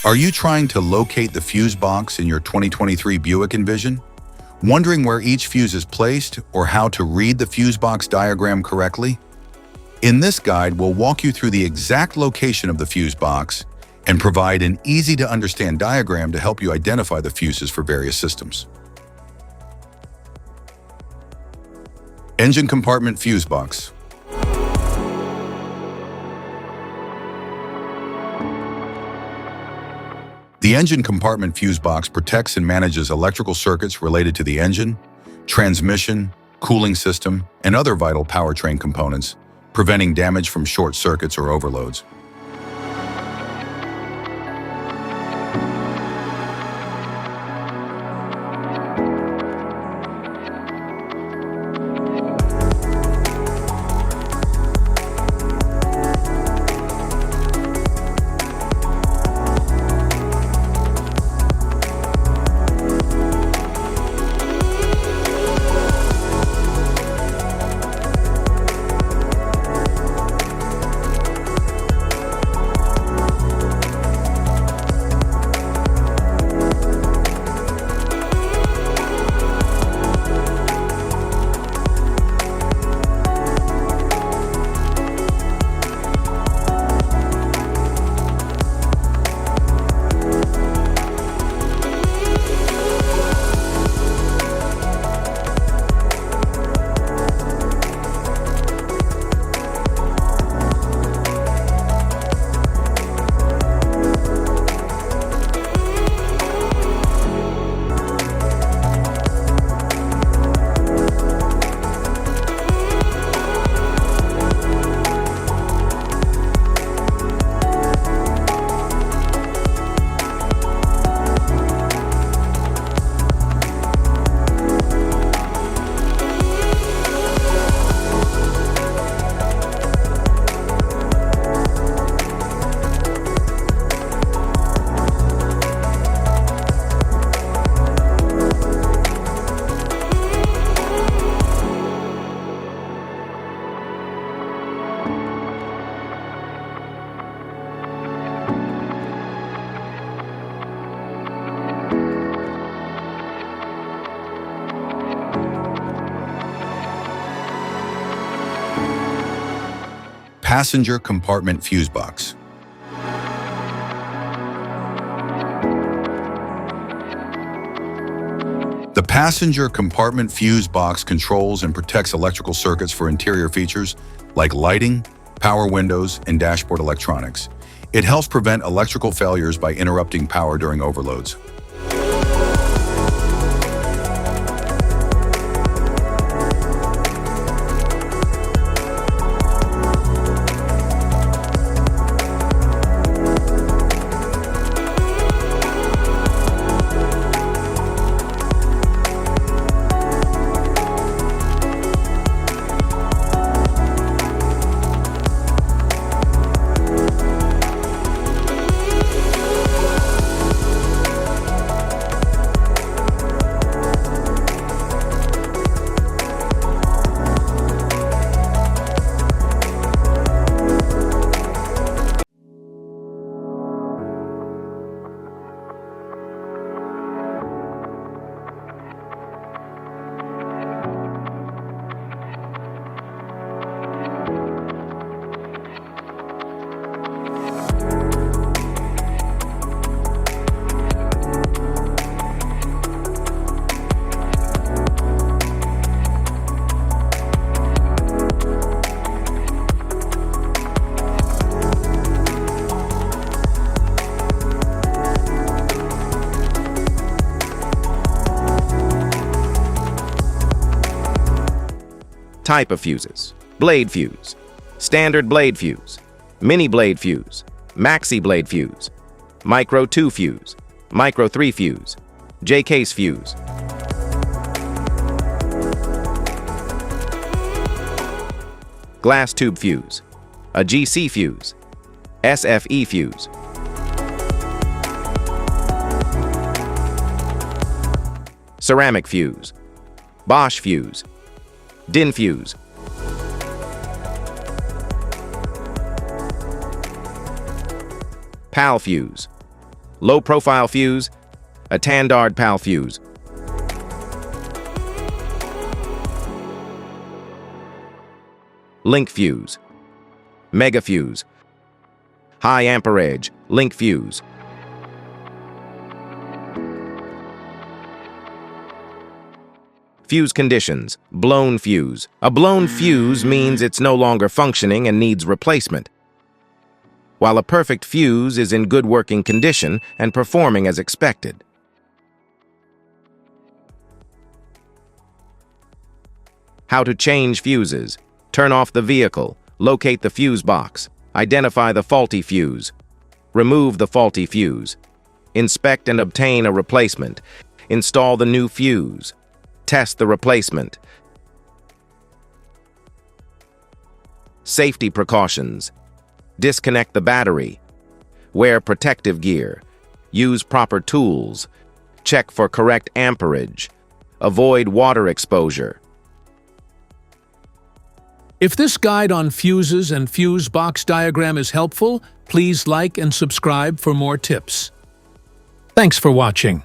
Are you trying to locate the fuse box in your 2023 Buick Envision? Wondering where each fuse is placed or how to read the fuse box diagram correctly? In this guide, we'll walk you through the exact location of the fuse box and provide an easy-to-understand diagram to help you identify the fuses for various systems. Engine compartment fuse box. The engine compartment fuse box protects and manages electrical circuits related to the engine, transmission, cooling system, and other vital powertrain components, preventing damage from short circuits or overloads. Passenger compartment fuse box. The passenger compartment fuse box controls and protects electrical circuits for interior features like lighting, power windows, and dashboard electronics. It helps prevent electrical failures by interrupting power during overloads. Type of fuses: blade fuse, standard blade fuse, mini blade fuse, maxi blade fuse, micro 2 fuse, micro 3 fuse, J-case fuse. Glass tube fuse, a GC fuse, SFE fuse. Ceramic fuse, Bosch fuse, DIN fuse. PAL fuse, low-profile fuse, a Tandard PAL fuse. Link fuse, mega fuse, high amperage, link fuse. Fuse conditions, blown fuse. A blown fuse means it's no longer functioning and needs replacement, while a perfect fuse is in good working condition and performing as expected. How to change fuses. Turn off the vehicle, locate the fuse box, identify the faulty fuse, remove the faulty fuse, inspect and obtain a replacement, install the new fuse, test the replacement. Safety precautions. Disconnect the battery, wear protective gear, use proper tools, check for correct amperage, avoid water exposure. If this guide on fuses and fuse box diagram is helpful, please like and subscribe for more tips. Thanks for watching.